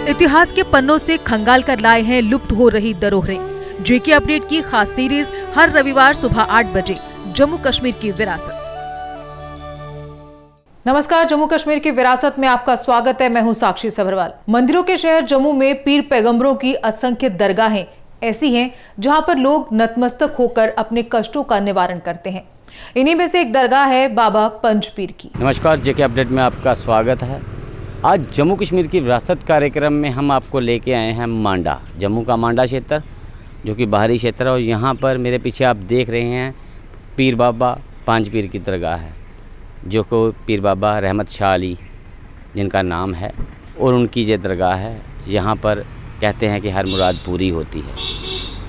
इतिहास के पन्नों से खंगाल कर लाए हैं लुप्त हो रही धरोहरें। जेके अपडेट की खास सीरीज हर रविवार सुबह 8 बजे जम्मू कश्मीर की विरासत। नमस्कार, जम्मू कश्मीर की विरासत में आपका स्वागत है। मैं हूं साक्षी सभरवाल। मंदिरों के शहर जम्मू में पीर पैगंबरों की असंख्य दरगाहें ऐसी हैं जहां पर लोग नतमस्तक होकर अपने कष्टों का निवारण करते हैं। इन्हीं में से एक दरगाह है बाबा पंच पीर की। नमस्कार, जेके अपडेट में आपका स्वागत है। आज जम्मू कश्मीर की विरासत कार्यक्रम में हम आपको लेके आए हैं मांडा, जम्मू का मांडा क्षेत्र जो कि बाहरी क्षेत्र है। और यहाँ पर मेरे पीछे आप देख रहे हैं पीर बाबा पंच पीर की दरगाह है, जो को पीर बाबा रहमत शाह अली जिनका नाम है, और उनकी ये दरगाह है। यहाँ पर कहते हैं कि हर मुराद पूरी होती है।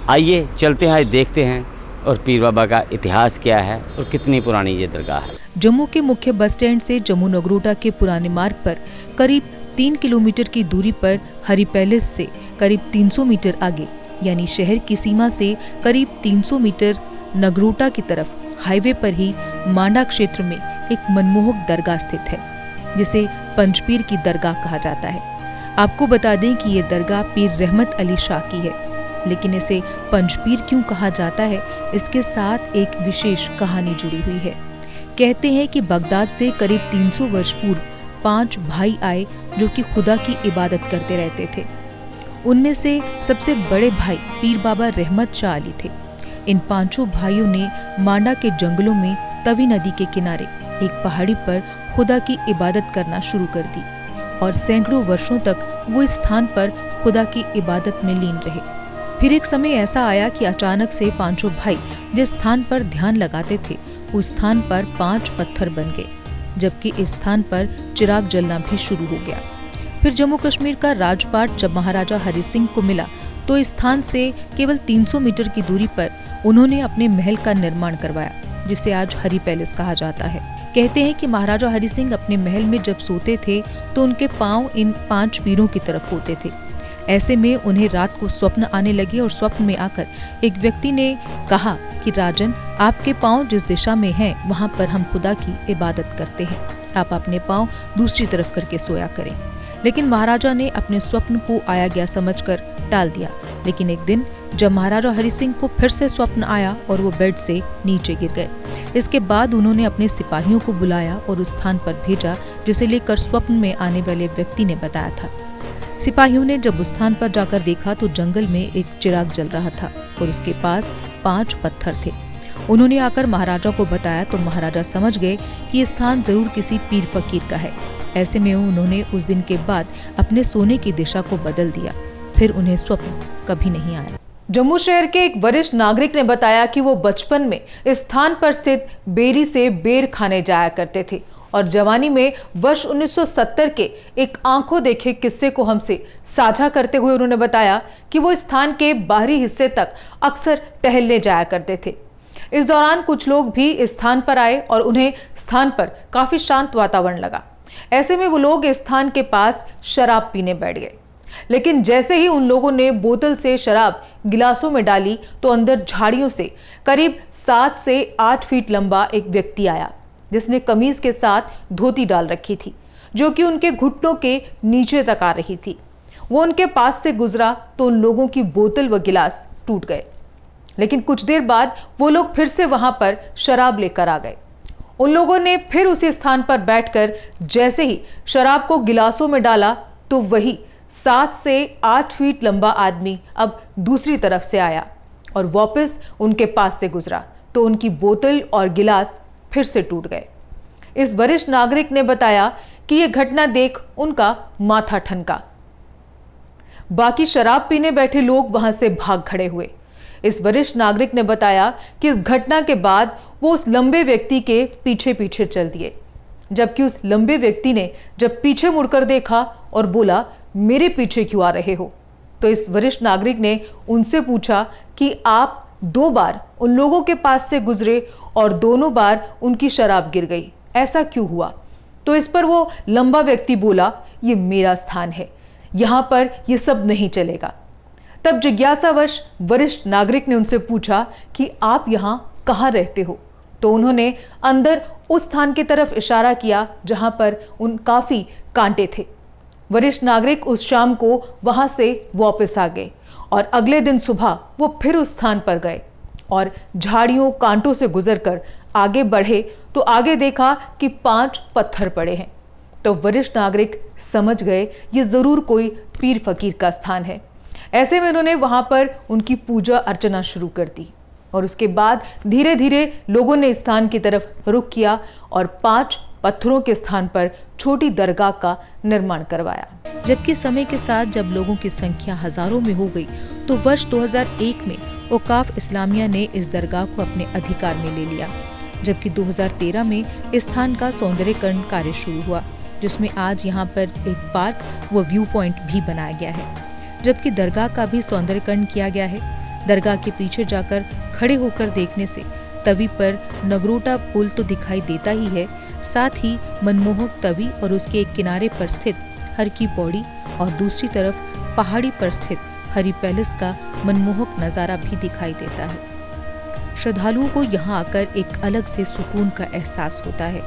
आइए चलते हैं, देखते हैं और पीर बाबा का इतिहास क्या है और कितनी पुरानी ये दरगाह है। जम्मू के मुख्य बस स्टैंड से जम्मू नगरोटा के पुराने मार्ग पर करीब 3 किलोमीटर की दूरी पर हरी पैलेस से करीब 300 मीटर आगे, यानी शहर की सीमा से करीब 300 मीटर नगरोटा की तरफ हाईवे पर ही मांडा क्षेत्र में एक मनमोहक दरगाह स्थित है, जिसे पंचपीर की दरगाह कहा जाता है। आपको बता दें कि ये दरगाह पीर रहमत अली शाह की है, लेकिन इसे पंचपीर क्यों कहा जाता है, इसके साथ एक विशेष कहानी जुड़ी हुई है। कहते हैं कि बगदाद से करीब 300 वर्ष पूर्व 5 भाई आए जो कि खुदा की इबादत करते रहते थे। उनमें से सबसे बड़े भाई पीर बाबा रहमत शाह अली थे। इन 5 भाइयों ने मांडा के जंगलों में तवी नदी के किनारे एक पहाड़ी पर खुदा की इबादत करना शुरू कर दी और सैकड़ों वर्षों तक वो इस स्थान पर खुदा की इबादत में लीन रहे। फिर एक समय ऐसा आया कि अचानक से 5 भाई जिस स्थान पर ध्यान लगाते थे उस स्थान पर 5 पत्थर बन गए, जबकि इस स्थान पर चिराग जलना भी शुरू हो गया। फिर जम्मू कश्मीर का राजपाट जब महाराजा हरि सिंह को मिला तो इस स्थान से केवल 300 मीटर की दूरी पर उन्होंने अपने महल का निर्माण करवाया, जिसे आज हरी पैलेस कहा जाता है। कहते हैं कि महाराजा हरि सिंह अपने महल में जब सोते थे तो उनके पांव इन 5 पीरों की तरफ होते थे। ऐसे में उन्हें रात को स्वप्न आने लगे और स्वप्न में आकर एक व्यक्ति ने कहा कि राजन, आपके पांव जिस दिशा में हैं वहां पर हम खुदा की इबादत करते हैं, आप अपने पांव दूसरी तरफ करके सोया करें। लेकिन महाराजा ने अपने स्वप्न को आया गया समझकर टाल दिया। लेकिन एक दिन जब महाराजा हरि सिंह को फिर से स्वप्न आया और वो बेड से नीचे गिर गए। इसके बाद उन्होंने अपने सिपाहियों को बुलाया और उस स्थान पर भेजा जिसे लेकर स्वप्न में आने वाले व्यक्ति ने बताया था। सिपाहियों ने जब उस स्थान पर जाकर देखा तो जंगल में एक चिराग जल रहा था और उसके पास 5 पत्थर थे। उन्होंने आकर महाराजा को बताया तो महाराजा समझ गए कि ये स्थान जरूर किसी पीर फकीर का है। ऐसे में उन्होंने उस दिन के बाद अपने सोने की दिशा को बदल दिया। फिर उन्हें स्वप्न कभी नहीं आया। जम्मू शहर के एक वरिष्ठ नागरिक ने बताया कि वो बचपन में इस स्थान पर स्थित बेरी से बेर खाने जाया करते थे और जवानी में वर्ष 1970 के एक आंखों देखे किस्से को हमसे साझा करते हुए उन्होंने बताया कि वो इस स्थान के बाहरी हिस्से तक अक्सर टहलने जाया करते थे। इस दौरान कुछ लोग भी इस स्थान पर आए और उन्हें स्थान पर काफी शांत वातावरण लगा। ऐसे में वो लोग इस स्थान के पास शराब पीने बैठ गए। लेकिन जैसे ही उन लोगों ने बोतल से शराब गिलासों में डाली तो अंदर झाड़ियों से करीब 7 से 8 फीट लंबा एक व्यक्ति आया, जिसने कमीज के साथ धोती डाल रखी थी, जो कि उनके घुटनों के नीचे तक आ रही थी। वो उनके पास से गुजरा तो उन लोगों की बोतल व गिलास टूट गए। लेकिन कुछ देर बाद वो लोग फिर से वहां पर शराब लेकर आ गए। उन लोगों ने फिर उसी स्थान पर बैठकर जैसे ही शराब को गिलासों में डाला तो वही 7 से 8 फीट लंबा आदमी अब दूसरी तरफ से आया और वापस उनके पास से गुजरा तो उनकी बोतल और गिलास फिर से टूट गए। इस वरिष्ठ नागरिक ने बताया कि यह घटना देख उनका माथा ठनका। बाकी शराब पीने बैठे लोग वहां से भाग खड़े हुए। इस वरिष्ठ नागरिक ने बताया कि इस घटना के बाद वो उस लंबे व्यक्ति के पीछे पीछे चल दिए, जबकि उस लंबे व्यक्ति ने जब पीछे मुड़कर देखा और बोला, मेरे पीछे क्यों आ रहे हो? तो इस वरिष्ठ नागरिक ने उनसे पूछा कि आप 2 बार उन लोगों के पास से गुजरे और दोनों बार उनकी शराब गिर गई, ऐसा क्यों हुआ? तो इस पर वो लंबा व्यक्ति बोला, ये मेरा स्थान है, यहाँ पर ये सब नहीं चलेगा। तब जिज्ञासावश वरिष्ठ नागरिक ने उनसे पूछा कि आप यहाँ कहाँ रहते हो? तो उन्होंने अंदर उस स्थान की तरफ इशारा किया जहाँ पर उन काफी कांटे थे। वरिष्ठ नागरिक उस शाम को वहां से वापस आ गए और अगले दिन सुबह वो फिर उस स्थान पर गए और झाड़ियों कांटों से गुजरकर आगे बढ़े तो आगे देखा कि 5 पत्थर पड़े हैं। तो वरिष्ठ नागरिक समझ गए ये जरूर कोई पीर फकीर का स्थान है। ऐसे में उन्होंने वहां पर उनकी पूजा अर्चना शुरू कर दी और उसके बाद धीरे धीरे लोगों ने इस स्थान की तरफ रुख किया और 5 पत्थरों के स्थान पर छोटी दरगाह का निर्माण करवाया। जबकि समय के साथ जब लोगों की संख्या हजारों में हो गई तो वर्ष 2001 में औकाफ इस्लामिया ने इस दरगाह को अपने अधिकार में ले लिया। जबकि 2013 में इस स्थान का सौंदर्यीकरण कार्य शुरू हुआ, जिसमें आज यहाँ पर एक पार्क व व्यू पॉइंट भी बनाया गया है। जबकि दरगाह का भी सौंदर्यीकरण किया गया है। दरगाह के पीछे जाकर खड़े होकर देखने से तवी पर नगरोटा पुल तो दिखाई देता ही है, साथ ही मनमोहक तवी और उसके एक किनारे पर स्थित हर की पौड़ी और दूसरी तरफ पहाड़ी पर स्थित हरी पैलेस का मनमोहक नज़ारा भी दिखाई देता है। श्रद्धालुओं को यहाँ आकर एक अलग से सुकून का एहसास होता है।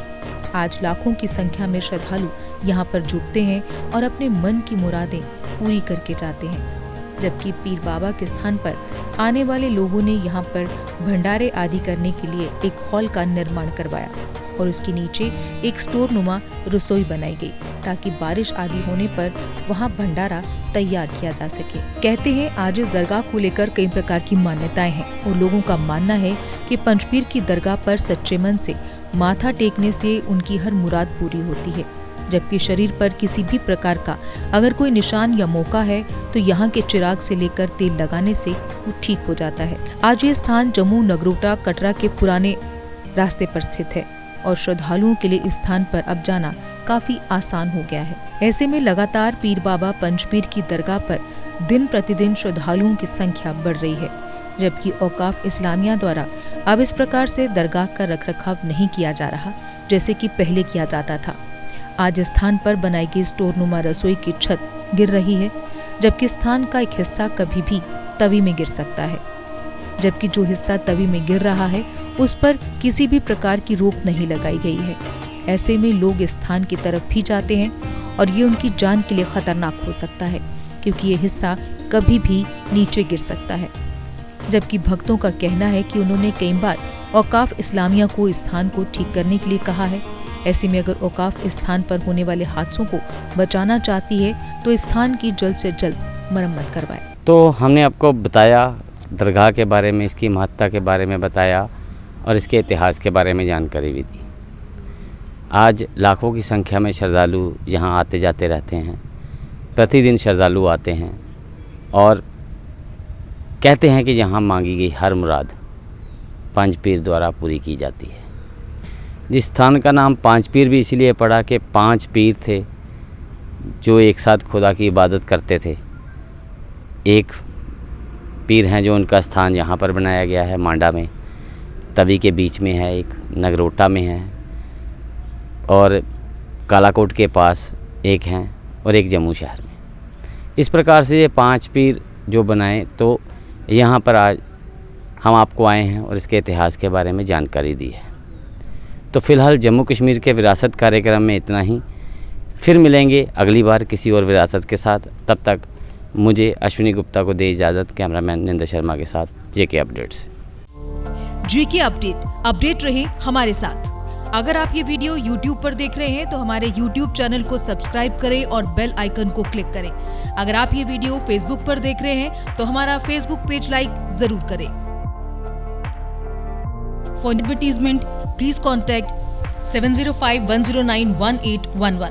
आज लाखों की संख्या में श्रद्धालु यहाँ पर जुटते हैं और अपने मन की मुरादें पूरी करके जाते हैं। जबकि पीर बाबा के स्थान पर आने वाले लोगों ने यहाँ पर भंडारे आदि करने के लिए एक हॉल का निर्माण करवाया और उसके नीचे एक स्टोर नुमा रसोई बनाई गई ताकि बारिश आदि होने पर वहाँ भंडारा तैयार किया जा सके। कहते हैं आज इस दरगाह को लेकर कई प्रकार की मान्यताएं हैं और लोगों का मानना है कि पंचपीर की दरगाह पर सच्चे मन से माथा टेकने से उनकी हर मुराद पूरी होती है। जबकि शरीर पर किसी भी प्रकार का अगर कोई निशान या मौका है तो यहाँ के चिराग से लेकर तेल लगाने से वो ठीक हो जाता है। आज ये स्थान जम्मू नगरोटा कटरा के पुराने रास्ते पर स्थित है और श्रद्धालुओं के लिए इस स्थान पर अब जाना काफी आसान हो गया है। ऐसे में लगातार पीर बाबा पंचपीर की दरगाह पर दिन प्रतिदिन श्रद्धालुओं की संख्या बढ़ रही है। जबकि औकाफ इस्लामिया द्वारा अब इस प्रकार से दरगाह का रखरखाव नहीं किया जा रहा जैसे कि पहले किया जाता था। आज स्थान पर बनाई गई स्टोरनुमा रसोई की छत गिर रही है, जबकि स्थान का एक हिस्सा कभी भी तवी में गिर सकता है। जबकि जो हिस्सा तवी में गिर रहा है उस पर किसी भी प्रकार की रोक नहीं लगाई गई है। ऐसे में लोग इस स्थान की तरफ भी जाते हैं और ये उनकी जान के लिए खतरनाक हो सकता है क्योंकि ये हिस्सा कभी भी नीचे गिर सकता है। जबकि भक्तों का कहना है कि उन्होंने कई बार औकाफ इस्लामिया को इस स्थान को ठीक करने के लिए कहा है। ऐसे में अगर औकाफ इस स्थान पर होने वाले हादसों को बचाना चाहती है तो इस स्थान की जल्द से जल्द मरम्मत करवाए। तो हमने आपको बताया दरगाह के बारे में, इसकी महत्ता के बारे में बताया और इसके इतिहास के बारे में जानकारी भी दी। आज लाखों की संख्या में श्रद्धालु यहाँ आते जाते रहते हैं। प्रतिदिन श्रद्धालु आते हैं और कहते हैं कि यहाँ मांगी गई हर मुराद पांच पीर द्वारा पूरी की जाती है। जिस स्थान का नाम पांच पीर भी इसीलिए पड़ा कि 5 पीर थे जो एक साथ खुदा की इबादत करते थे। एक पीर हैं जो उनका स्थान यहाँ पर बनाया गया है मांडा में, तवी के बीच में है, एक नगरोटा में है और कालाकोट के पास एक हैं और एक जम्मू शहर में। इस प्रकार से ये 5 पीर जो बनाए, तो यहाँ पर आज हम आपको आए हैं और इसके इतिहास के बारे में जानकारी दी है। तो फ़िलहाल जम्मू कश्मीर के विरासत कार्यक्रम में इतना ही। फिर मिलेंगे अगली बार किसी और विरासत के साथ। तब तक मुझे अश्विनी गुप्ता को दे इजाज़त। कैमरामैन निंदा शर्मा के साथ जेके अपडेट से। जेके अपडेट रहे हमारे साथ। अगर आप ये वीडियो YouTube पर देख रहे हैं तो हमारे YouTube चैनल को सब्सक्राइब करें और बेल आइकन को क्लिक करें। अगर आप ये वीडियो Facebook पर देख रहे हैं तो हमारा Facebook पेज लाइक जरूर करें। For advertisement please contact 7051091811।